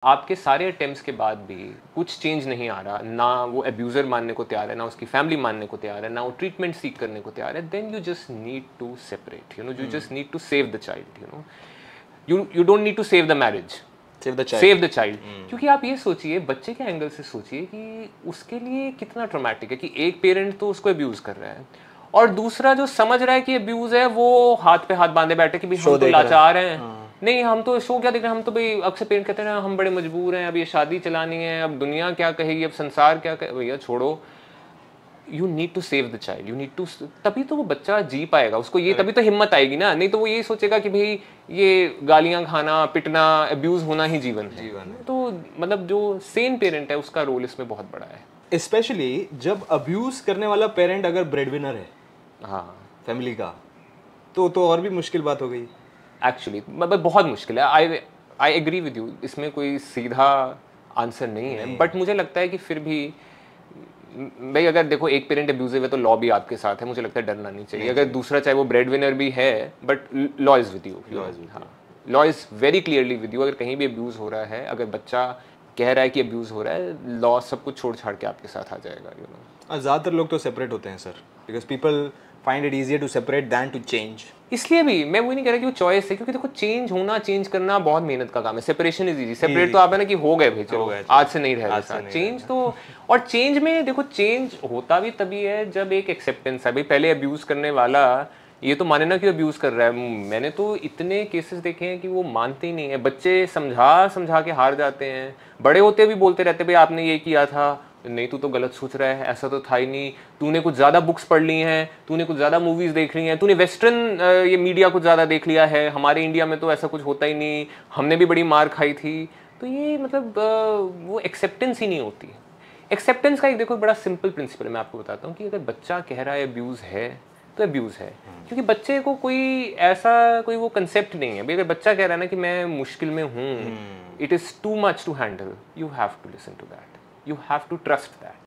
आपके सारे अटेम्प्ट्स के बाद भी कुछ चेंज नहीं आ रहा, ना वो अब्यूज़र मानने को तैयार है, ना उसकी फैमिली मानने को तैयार है, ना वो ट्रीटमेंट सीख करने को तैयार है, then you just need to separate, you just need to save the child, you don't need to save the marriage, save the child. क्योंकि आप ये सोचिए, बच्चे के एंगल से सोचिए कि उसके लिए कितना ट्रॉमेटिक है कि एक पेरेंट तो उसको अब्यूज़ कर रहा है और दूसरा जो समझ रहा है कि अब्यूज़ है वो हाथ पे हाथ बांधे बैठे कि भाई हम तो लाचार हैं, नहीं हम तो शो क्या देख रहे हैं, हम तो भाई अक्सर पेरेंट कहते हैं हम बड़े मजबूर हैं, अब ये शादी चलानी है, अब दुनिया क्या कहेगी, अब संसार क्या कहे, भैया छोड़ो, you need to save the child, you need to, तभी तो वो बच्चा जी पाएगा, उसको ये तभी तो हिम्मत आएगी ना, नहीं तो वो ये सोचेगा कि भाई ये गालियां खाना, पिटना, अब्यूज होना ही जीवन है। तो मतलब जो सेन पेरेंट है उसका रोल इसमें बहुत बड़ा है, स्पेशली जब अब्यूज करने वाला पेरेंट अगर ब्रेडविनर है हाँ फैमिली का, तो और भी मुश्किल बात हो गई एक्चुअली, मतलब बहुत मुश्किल है। आई एग्री विद यू, इसमें कोई सीधा आंसर नहीं है, बट मुझे लगता है कि फिर भी भाई अगर देखो एक पेरेंट अब्यूजिव है तो लॉ भी आपके साथ है, मुझे लगता है डरना नहीं चाहिए। अगर दूसरा चाहे वो ब्रेड विनर भी है, but law is with you, law is very clearly with you. अगर कहीं भी अब्यूज हो रहा है, अगर बच्चा कह रहा है कि अब्यूज हो रहा है, लॉ सब कुछ छोड़ छाड़ के आपके साथ आ जाएगा, ज़्यादातर लोग तो सेपरेट होते हैं sir, because people find it easier to separate than to change. इसलिए भी मैं वो नहीं कह रहा कि वो चॉइस है, क्योंकि देखो चेंज होना, चेंज करना बहुत मेहनत का काम है। सेपरेशन इज इजी, सेपरेट तो आप है ना कि हो गए भाई चलो आज से नहीं रहेगा साथ। चेंज तो, और चेंज में देखो चेंज होता भी तभी है जब एक एक्सेप्टेंस है। भाई पहले अब्यूज करने वाला ये तो माने ना कि अब्यूज कर रहा है, मैंने तो इतने केसेस देखे हैं कि वो मानते ही नहीं है, बच्चे समझा समझा के हार जाते हैं, बड़े होते भी बोलते रहते भाई आपने ये किया था, नहीं तू तो गलत सोच रहा है, ऐसा तो था ही नहीं, तूने कुछ ज़्यादा बुक्स पढ़ ली हैं, तूने कुछ ज़्यादा मूवीज़ देख ली हैं, तूने वेस्टर्न ये मीडिया कुछ ज़्यादा देख लिया है, हमारे इंडिया में तो ऐसा कुछ होता ही नहीं, हमने भी बड़ी मार खाई थी। तो ये मतलब वो एक्सेप्टेंस ही नहीं होती। एक्सेप्टेंस का एक देखो बड़ा सिंपल प्रिंसिपल मैं आपको बताता हूँ कि अगर बच्चा कह रहा है अब्यूज़ है तो अब्यूज़ है, क्योंकि बच्चे को कोई ऐसा कोई वो कंसेप्ट नहीं है। भाई अगर बच्चा कह रहा है ना कि मैं मुश्किल में हूँ, it is too much to handle, you have to listen to that, you have to trust that.